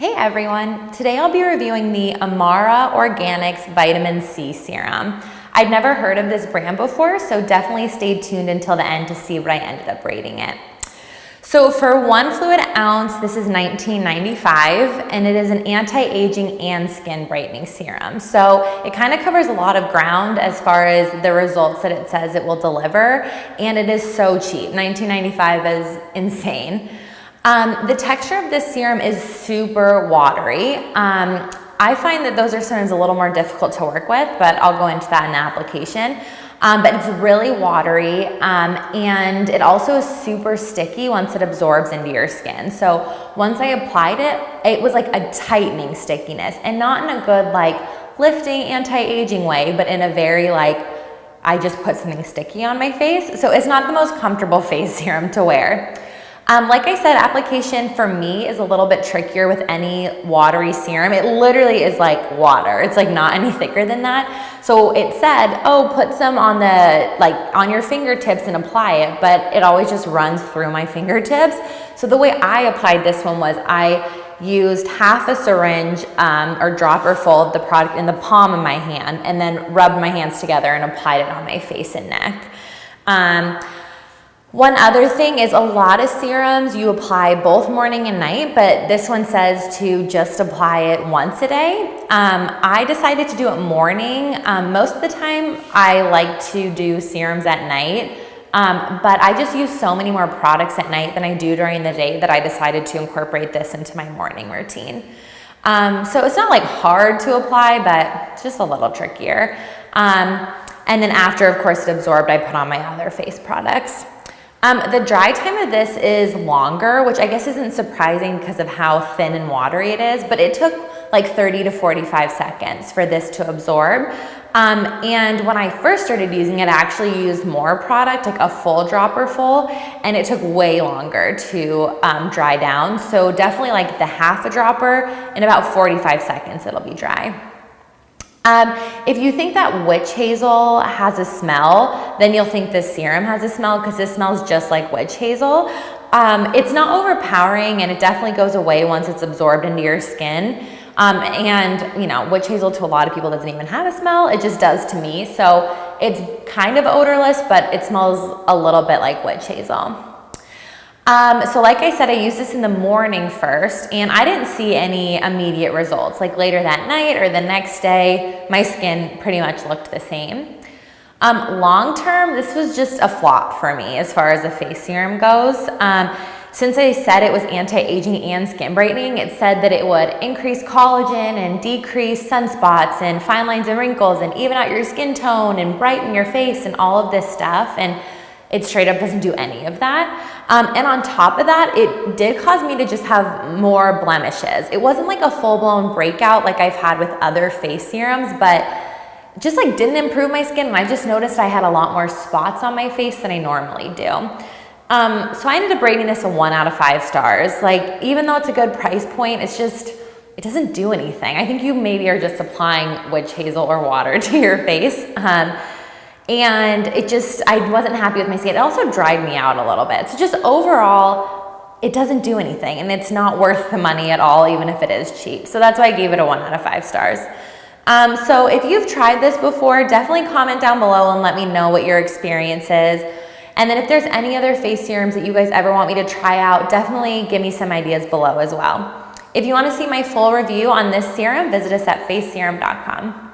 Hey everyone, today I'll be reviewing the Amara Organics Vitamin C Serum. I'd never heard of this brand before, so definitely stay tuned until the end to see what I ended up rating it. So for 1 fluid ounce, this is $19.95, and it is an anti-aging and skin brightening serum. So it kind of covers a lot of ground as far as the results that it says it will deliver, and it is so cheap. $19.95 is insane. The texture of this serum is super watery. I find that those are sometimes a little more difficult to work with, but I'll go into that in the application. But it's really watery, and it also is super sticky once it absorbs into your skin. So once I applied it, it was like a tightening stickiness, and not in a good like lifting anti-aging way, but in a very like, I just put something sticky on my face. So it's not the most comfortable face serum to wear. Like I said, application for me is a little bit trickier with any watery serum. It literally is like water. It's like not any thicker than that. So it said, oh, put some on the, like on your fingertips and apply it, but it always just runs through my fingertips. So the way I applied this one was I used half a syringe or dropper full of the product in the palm of my hand, and then rubbed my hands together and applied it on my face and neck. One other thing is a lot of serums you apply both morning and night, but this one says to just apply it once a day. I decided to do it morning. Most of the time I like to do serums at night, but I just use so many more products at night than I do during the day that I decided to incorporate this into my morning routine. So it's not like hard to apply, but it's just a little trickier. And then after, of course, it absorbed, I put on my other face products. The dry time of this is longer, which I guess isn't surprising because of how thin and watery it is, but it took like 30 to 45 seconds for this to absorb. And when I first started using it, I actually used more product, like a full dropper full, and it took way longer to dry down. So definitely like the half a dropper, in about 45 seconds it'll be dry. If you think that witch hazel has a smell, then you'll think this serum has a smell, because this smells just like witch hazel. It's not overpowering, and it definitely goes away once it's absorbed into your skin. And you know, witch hazel to a lot of people doesn't even have a smell. It just does to me. So it's kind of odorless, but it smells a little bit like witch hazel. So like I said, I used this in the morning first, and I didn't see any immediate results. Like later that night or the next day, my skin pretty much looked the same. Long term, this was just a flop for me as far as the face serum goes. Since I said it was anti-aging and skin brightening, it said that it would increase collagen and decrease sunspots and fine lines and wrinkles and even out your skin tone and brighten your face and all of this stuff. And it straight up doesn't do any of that. And on top of that, it did cause me to just have more blemishes. It wasn't like a full-blown breakout like I've had with other face serums, but just like didn't improve my skin. And I just noticed I had a lot more spots on my face than I normally do. So I ended up rating this a 1 out of 5 stars. Like, even though it's a good price point, it's just, it doesn't do anything. I think you maybe are just applying witch hazel or water to your face. And it just, I wasn't happy with my skin. It also dried me out a little bit. So just overall, it doesn't do anything, and it's not worth the money at all, even if it is cheap. So that's why I gave it a 1 out of 5 stars. So if you've tried this before, definitely comment down below and let me know what your experience is. And then if there's any other face serums that you guys ever want me to try out, definitely give me some ideas below as well. If you want to see my full review on this serum, visit us at FaceSerum.com.